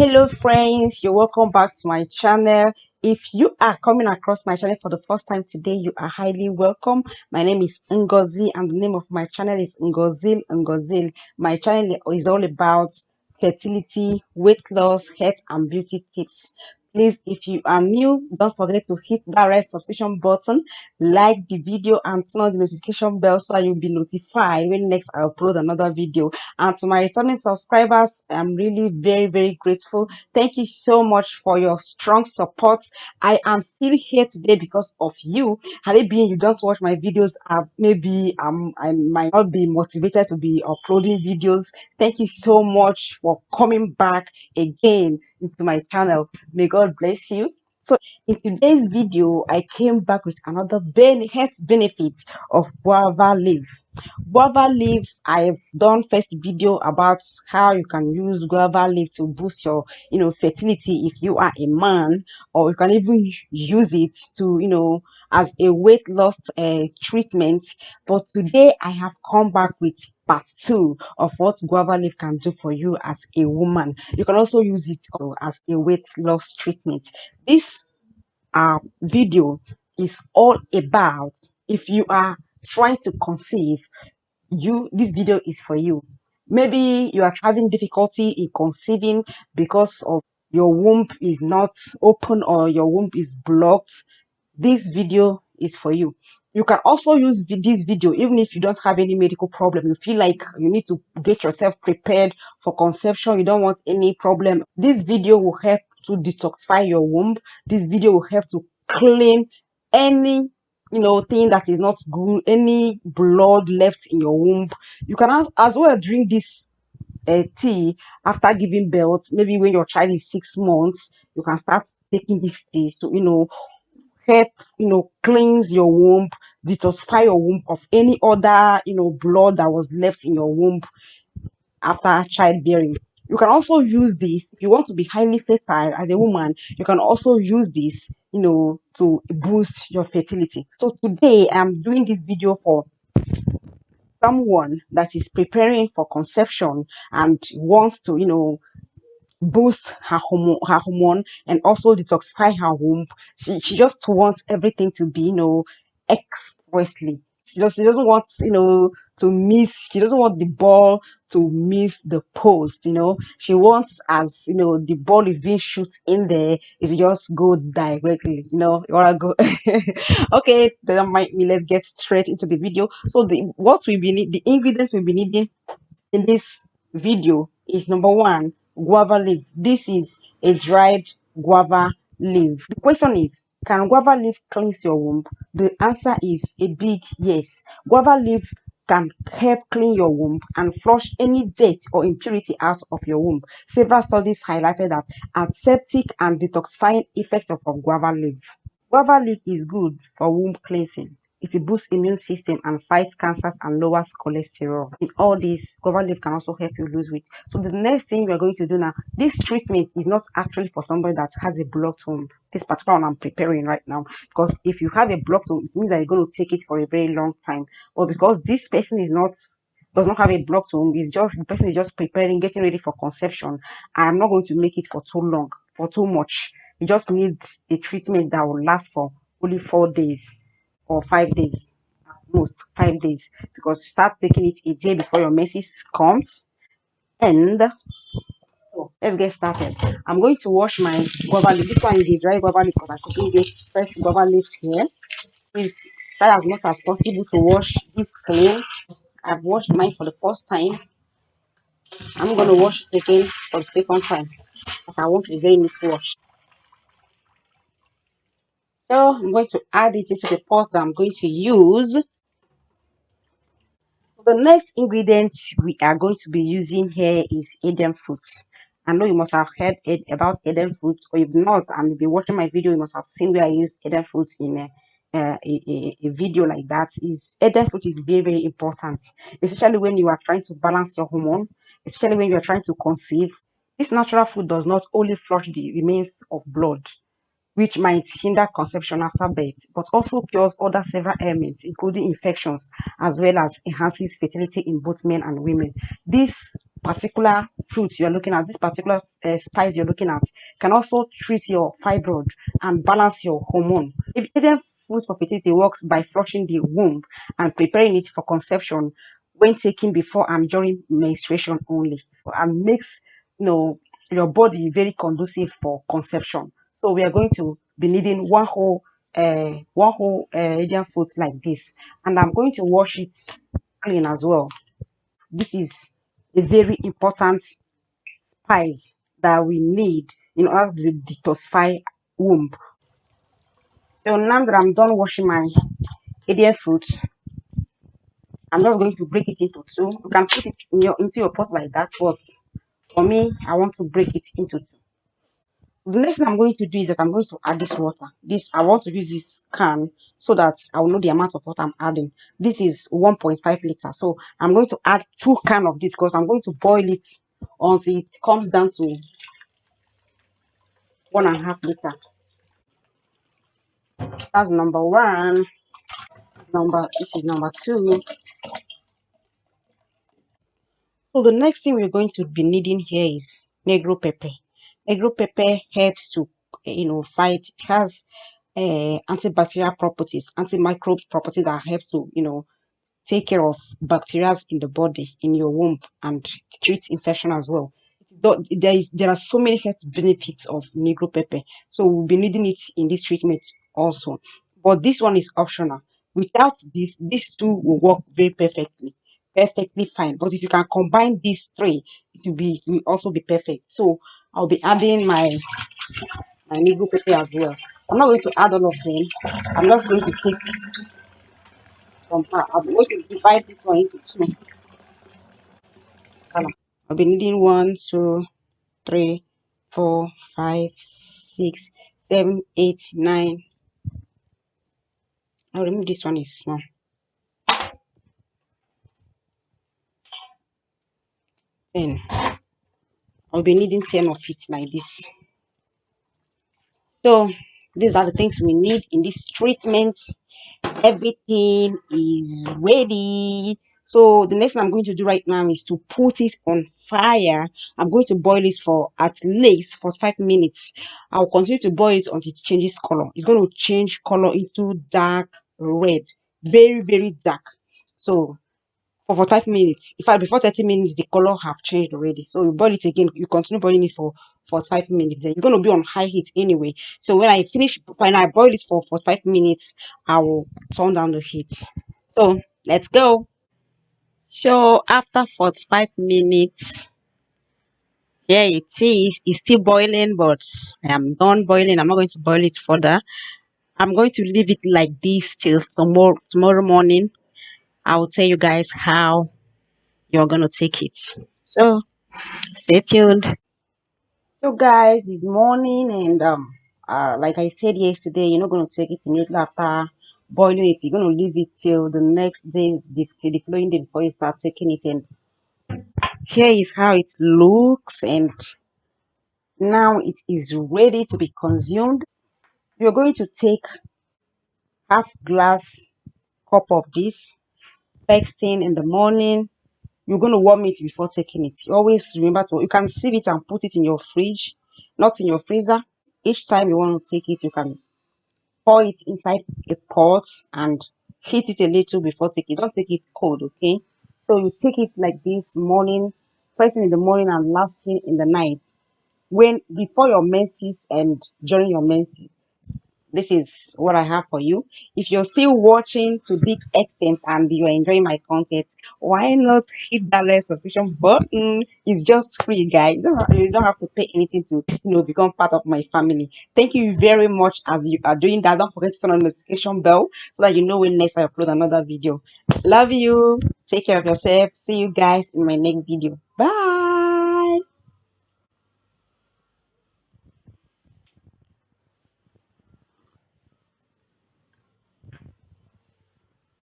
Hello friends, you're welcome back to my channel. If you are coming across my channel for the first time today, you are highly welcome. My name is Ngozi and the name of my channel is Ngozil. My channel is all about fertility, weight loss, health and beauty tips. Please, if you are new, don't forget to hit that red subscription button, like the video and turn on the notification bell so that you'll be notified when next I upload another video. And to my returning subscribers, I'm really very grateful. Thank you so much for your strong support. I am still here today because of you. Had it been you don't watch my videos, maybe I might not be motivated to be uploading videos. Thank you so much for coming back again into my channel. May God bless you. So in today's video, I came back with another health benefit of guava leaf. Guava leaf, I've done first video about how you can use guava leaf to boost your fertility if you are a man, or you can even use it to as a weight loss treatment. But today I have come back with part two of what guava leaf can do for you as a woman. You can also use it as a weight loss treatment. This video is all about if you are trying to conceive, this video is for you. Maybe you are having difficulty in conceiving because of your womb is not open or your womb is blocked. This video is for you. You can also use this video even if you don't have any medical problem. You feel like you need to get yourself prepared for conception, you don't want any problem. This video will help to detoxify your womb. This video will help to clean any thing that is not good, any blood left in your womb. You can as well drink this tea after giving birth. Maybe when your child is 6 months, you can start taking this tea to help cleanse your womb, detoxify your womb of any other blood that was left in your womb after childbearing. You can also use this if you want to be highly fertile as a woman. You can also use this to boost your fertility. So today I'm doing this video for someone that is preparing for conception and wants to boost her hormone and also detoxify her womb. She just wants everything to be expressly. She doesn't want to miss. She doesn't want the ball to miss the post. She wants, as the ball is being shot in there, is just go directly. You wanna go. Okay, don't mind me. Let's get straight into the video. So the ingredients we'll be needing in this video is number one, guava leaf. This is a dried guava leaf. The question is, can guava leaf cleanse your womb? The answer is a big yes. Guava leaf can help clean your womb and flush any dirt or impurity out of your womb. Several studies highlighted that antiseptic and detoxifying effects of guava leaf. Guava leaf is good for womb cleansing. It boosts immune system and fights cancers and lowers cholesterol. In all this, guava leaf can also help you lose weight. So the next thing we are going to do now, this treatment is not actually for somebody that has a blocked womb. This particular one I'm preparing right now, because if you have a blocked womb, it means that you're going to take it for a very long time. But because this person does not have a blocked womb, the person is just preparing, getting ready for conception. I'm not going to make it for too long, for too much. You just need a treatment that will last for only 4 days or 5 days, at most 5 days, because you start taking it a day before your menses comes. And so let's get started. I'm going to wash my guava leaf. This one is a dry guava leaf because I couldn't get fresh guava leaf here. Please try as much as possible to wash this clean. I've washed mine for the first time. I'm going to wash it again for the second time because I want a very neat wash. So I'm going to add it into the pot that I'm going to use. The next ingredient we are going to be using here is Aidan fruit. I know you must have heard about Aidan fruit, or if not, and you've been watching my video, you must have seen where I used Aidan fruit in a video like that. Aidan fruit is very important, especially when you are trying to balance your hormone, especially when you are trying to conceive. This natural food does not only flush the remains of blood, which might hinder conception after birth, but also cures other several ailments, including infections, as well as enhances fertility in both men and women. This particular fruit you're looking at, this particular spice you're looking at, can also treat your fibroid and balance your hormone. If Eden food for fertility works by flushing the womb and preparing it for conception when taken before and during menstruation only, and makes your body very conducive for conception. So we are going to be needing one whole Indian fruit like this, and I'm going to wash it clean as well. This is a very important spice that we need in order to detoxify womb. So now that I'm done washing my Indian fruit, I'm not going to break it into two. You can put it in into your pot like that, but for me, I want to break it into two. The next thing I'm going to do is that I'm going to add this water. This I want to use this can so that I will know the amount of water I'm adding. This is 1.5 liters. So I'm going to add 2 cans of this because I'm going to boil it until it comes down to 1.5 liters. That's number one. This is number two. So the next thing we're going to be needing here is Negro pepper. Negro pepper helps to fight. It has antibacterial properties, antimicrobe properties that helps to take care of bacteria in the body, in your womb, and treat infection as well. There are so many health benefits of Negro pepper, so we'll be needing it in this treatment also. But this one is optional. Without this, these two will work very perfectly fine. But if you can combine these three, it will also be perfect. So I'll be adding my Negro pepper as well. I'm not going to add all of them. I'm just going to take from her. I'm going to divide this one into two. I'll be needing 1, 2, 3, 4, 5, 6, 7, 8, 9. I'll remove this one is small. 10. I'll be needing 10 of it like this. So these are the things we need in this treatment. Everything is ready. So the next thing I'm going to do right now is to put it on fire. I'm going to boil it for at least 45 minutes. I'll continue to boil it until it changes color. It's going to change color into dark red, very very dark. So for 45 minutes, in fact before 30 minutes the color have changed already. So you boil it again, you continue boiling it for 45 minutes. Then it's going to be on high heat anyway. So when I boil it for 45 minutes, I will turn down the heat. So let's go. So after 45 minutes, here it is. It's still boiling, but I am done boiling. I'm not going to boil it further. I'm going to leave it like this till tomorrow morning. I will tell you guys how you're gonna take it. So stay tuned. So guys, it's morning, and like I said yesterday, you're not gonna take it immediately after boiling it. You're gonna leave it till the next day, till the following day before you start taking it. And here is how it looks, and now it is ready to be consumed. You're going to take half glass cup of this first thing in the morning. You're going to warm it before taking it. You always remember to, you can sieve it and put it in your fridge, not in your freezer. Each time you want to take it, you can pour it inside a pot and heat it a little before taking it. Don't take it cold, okay? So you take it like this morning, first thing in the morning and last thing in the night. When before your menses and during your menses. This is what I have for you. If you're still watching to this extent and you're enjoying my content, why not hit that like subscription button? It's just free, guys. You don't have to pay anything to become part of my family. Thank you very much as you are doing that. Don't forget to turn on the notification bell so that you know when next I upload another video. Love you. Take care of yourself. See you guys in my next video. Bye.